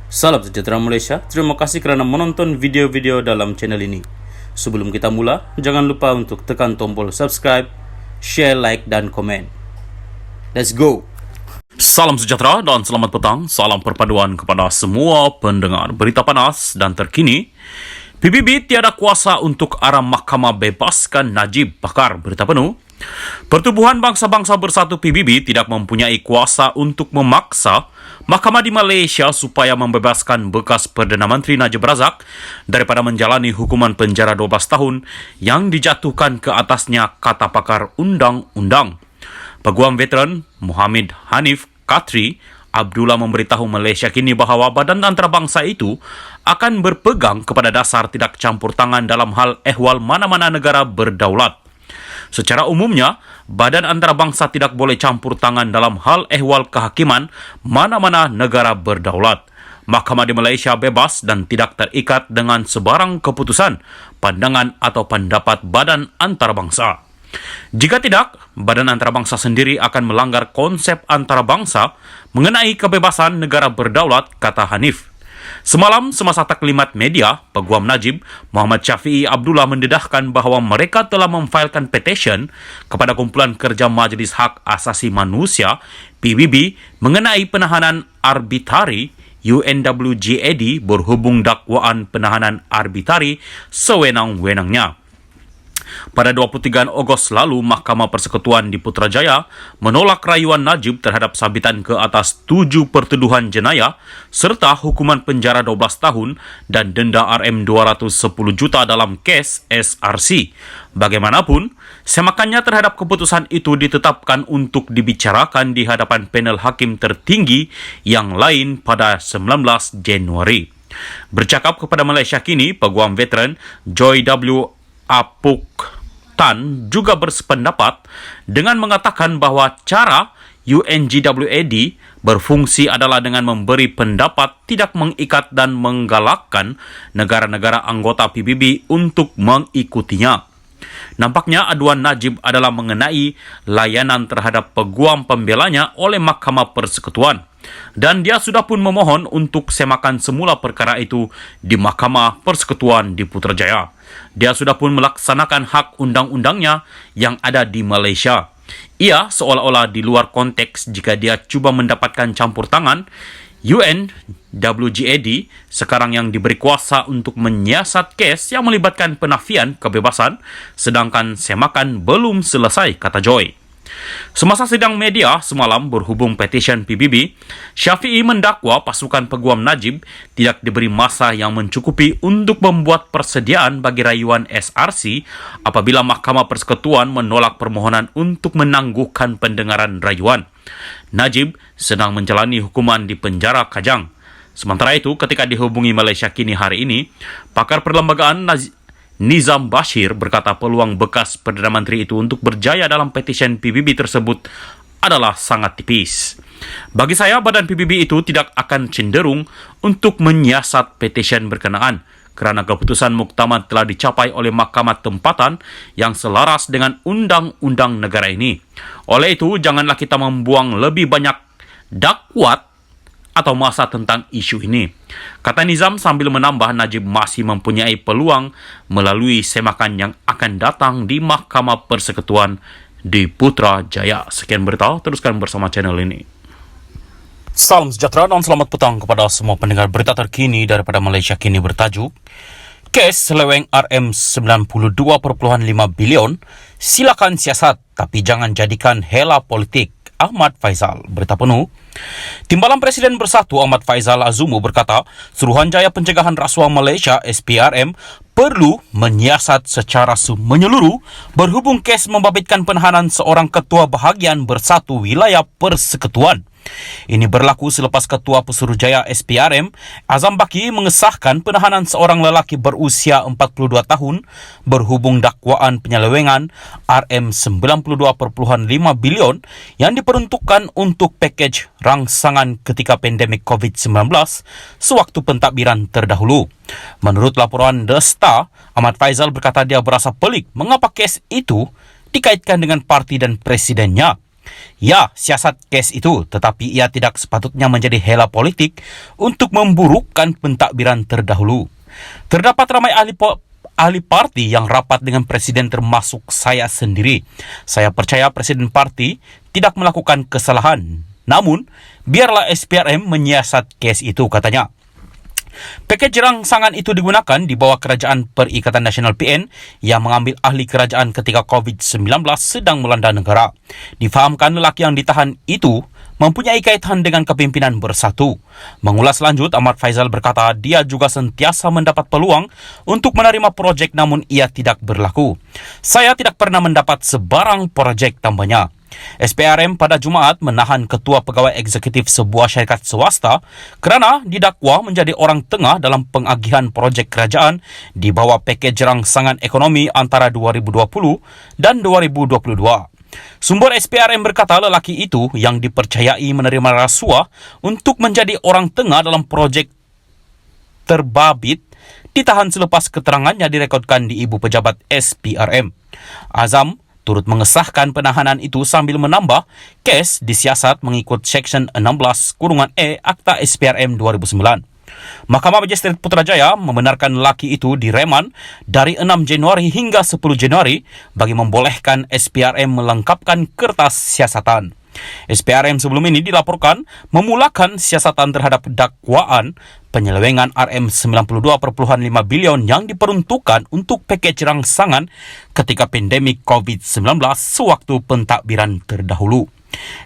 Salam sejahtera Malaysia, terima kasih kerana menonton video-video dalam channel ini. Sebelum kita mula, jangan lupa untuk tekan tombol subscribe, share, like dan komen. Let's go! Salam sejahtera dan selamat petang. Salam perpaduan kepada semua pendengar berita panas dan terkini. PBB tiada kuasa untuk arah Mahkamah bebaskan Najib Bakar. Berita penuh. Pertubuhan Bangsa-Bangsa Bersatu PBB tidak mempunyai kuasa untuk memaksa Mahkamah di Malaysia supaya membebaskan bekas Perdana Menteri Najib Razak daripada menjalani hukuman penjara 12 tahun yang dijatuhkan ke atasnya, kata pakar undang-undang. Peguam veteran Muhammad Hanif Katri Abdullah memberitahu Malaysia kini bahawa badan antarabangsa itu akan berpegang kepada dasar tidak campur tangan dalam hal ehwal mana-mana negara berdaulat. Secara umumnya, badan antarabangsa tidak boleh campur tangan dalam hal ehwal kehakiman mana-mana negara berdaulat. Mahkamah di Malaysia bebas dan tidak terikat dengan sebarang keputusan, pandangan atau pendapat badan antarabangsa. Jika tidak, badan antarabangsa sendiri akan melanggar konsep antarabangsa mengenai kebebasan negara berdaulat, kata Hanif. Semalam, semasa taklimat media, Peguam Najib, Muhammad Syafiee Abdullah mendedahkan bahawa mereka telah memfailkan petisyen kepada Kumpulan Kerja Majlis Hak Asasi Manusia, PBB, mengenai penahanan arbitari UNWGAD berhubung dakwaan penahanan arbitari sewenang-wenangnya. Pada 23 Ogos lalu, Mahkamah Persekutuan di Putrajaya menolak rayuan Najib terhadap sabitan ke atas 7 pertuduhan jenayah serta hukuman penjara 12 tahun dan denda RM210 juta dalam kes SRC. Bagaimanapun, semakannya terhadap keputusan itu ditetapkan untuk dibicarakan di hadapan panel hakim tertinggi yang lain pada 19 Januari. Bercakap kepada Malaysia kini, Peguam veteran Joy W. Apuk Tan juga bersependapat dengan mengatakan bahawa cara UNGWAD berfungsi adalah dengan memberi pendapat tidak mengikat dan menggalakkan negara-negara anggota PBB untuk mengikutinya. Nampaknya aduan Najib adalah mengenai layanan terhadap peguam pembelanya oleh Mahkamah Persekutuan. Dan dia sudah pun memohon untuk semakan semula perkara itu di Mahkamah Persekutuan di Putrajaya. Dia sudah pun melaksanakan hak undang-undangnya yang ada di Malaysia. Ia seolah-olah di luar konteks jika dia cuba mendapatkan campur tangan UNWGAD sekarang yang diberi kuasa untuk menyiasat kes yang melibatkan penafian kebebasan sedangkan semakan belum selesai, kata Joy. Semasa sidang media semalam berhubung petisyen PBB, Syafiee mendakwa pasukan Peguam Najib tidak diberi masa yang mencukupi untuk membuat persediaan bagi rayuan SRC apabila Mahkamah Persekutuan menolak permohonan untuk menangguhkan pendengaran rayuan. Najib sedang menjalani hukuman di penjara Kajang. Sementara itu, ketika dihubungi Malaysia kini hari ini, pakar perlembagaan Nizam Bashir berkata peluang bekas Perdana Menteri itu untuk berjaya dalam petisyen PBB tersebut adalah sangat tipis. Bagi saya, badan PBB itu tidak akan cenderung untuk menyiasat petisyen berkenaan kerana keputusan muktamad telah dicapai oleh Mahkamah Tempatan yang selaras dengan undang-undang negara ini. Oleh itu, janganlah kita membuang lebih banyak dakwat atau masa tentang isu ini. Kata Nizam sambil menambah Najib masih mempunyai peluang melalui semakan yang akan datang di Mahkamah Persekutuan di Putrajaya. Sekian berita, teruskan bersama channel ini. Salam sejahtera dan selamat petang kepada semua pendengar berita terkini daripada Malaysia kini bertajuk Kes seleweng RM92.5 bilion, silakan siasat tapi jangan jadikan hela politik. Ahmad Faizal. Berita penuh. Timbalan Presiden Bersatu Ahmad Faizal Azumu berkata, Suruhanjaya Pencegahan Rasuah Malaysia SPRM perlu menyiasat secara menyeluruh berhubung kes membabitkan penahanan seorang ketua bahagian Bersatu Wilayah Persekutuan. Ini berlaku selepas Ketua Pesuruhjaya SPRM, Azam Baki mengesahkan penahanan seorang lelaki berusia 42 tahun berhubung dakwaan penyelewengan RM92.5 bilion yang diperuntukkan untuk pakej rangsangan ketika pandemik COVID-19 sewaktu pentadbiran terdahulu. Menurut laporan The Star, Ahmad Faizal berkata dia berasa pelik mengapa kes itu dikaitkan dengan parti dan presidennya. Ya, siasat kes itu, tetapi ia tidak sepatutnya menjadi hela politik untuk memburukkan pentadbiran terdahulu. Terdapat ramai ahli parti yang rapat dengan presiden termasuk saya sendiri. Saya percaya presiden parti tidak melakukan kesalahan. Namun, biarlah SPRM menyiasat kes itu, katanya. Pakej rangsangan itu digunakan di bawah Kerajaan Perikatan Nasional PN yang mengambil ahli kerajaan ketika COVID-19 sedang melanda negara. Difahamkan lelaki yang ditahan itu mempunyai kaitan dengan kepimpinan Bersatu. Mengulas lanjut, Ahmad Faizal berkata dia juga sentiasa mendapat peluang untuk menerima projek namun ia tidak berlaku. Saya tidak pernah mendapat sebarang projek, tambahnya. SPRM pada Jumaat menahan ketua pegawai eksekutif sebuah syarikat swasta kerana didakwa menjadi orang tengah dalam pengagihan projek kerajaan di bawah pakej rangsangan ekonomi antara 2020 dan 2022. Sumber SPRM berkata lelaki itu yang dipercayai menerima rasuah untuk menjadi orang tengah dalam projek terbabit ditahan selepas keterangannya direkodkan di ibu pejabat SPRM. Azam turut mengesahkan penahanan itu sambil menambah kes disiasat mengikut Seksyen 16(E) Akta SPRM 2009. Mahkamah Magistrate Putrajaya membenarkan lelaki itu direman dari 6 Januari hingga 10 Januari bagi membolehkan SPRM melengkapkan kertas siasatan. SPRM sebelum ini dilaporkan memulakan siasatan terhadap dakwaan penyelewengan RM92.5 bilion yang diperuntukkan untuk pakej rangsangan ketika pandemik COVID-19 sewaktu pentadbiran terdahulu.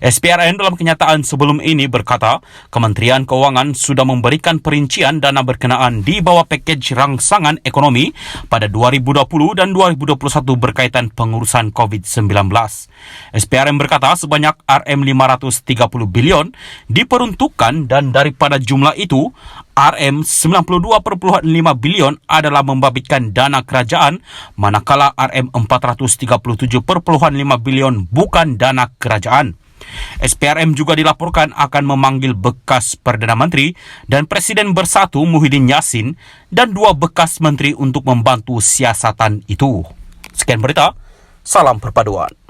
SPRM dalam kenyataan sebelum ini berkata, Kementerian Keuangan sudah memberikan perincian dana berkenaan di bawah pakej rangsangan ekonomi pada 2020 dan 2021 berkaitan pengurusan COVID-19. SPRM berkata sebanyak RM530 bilion diperuntukkan dan daripada jumlah itu, RM92.5 bilion adalah membabitkan dana kerajaan, manakala RM437.5 bilion bukan dana kerajaan. SPRM juga dilaporkan akan memanggil bekas Perdana Menteri dan Presiden Bersatu Muhyiddin Yassin dan 2 bekas menteri untuk membantu siasatan itu. Sekian berita, salam perpaduan.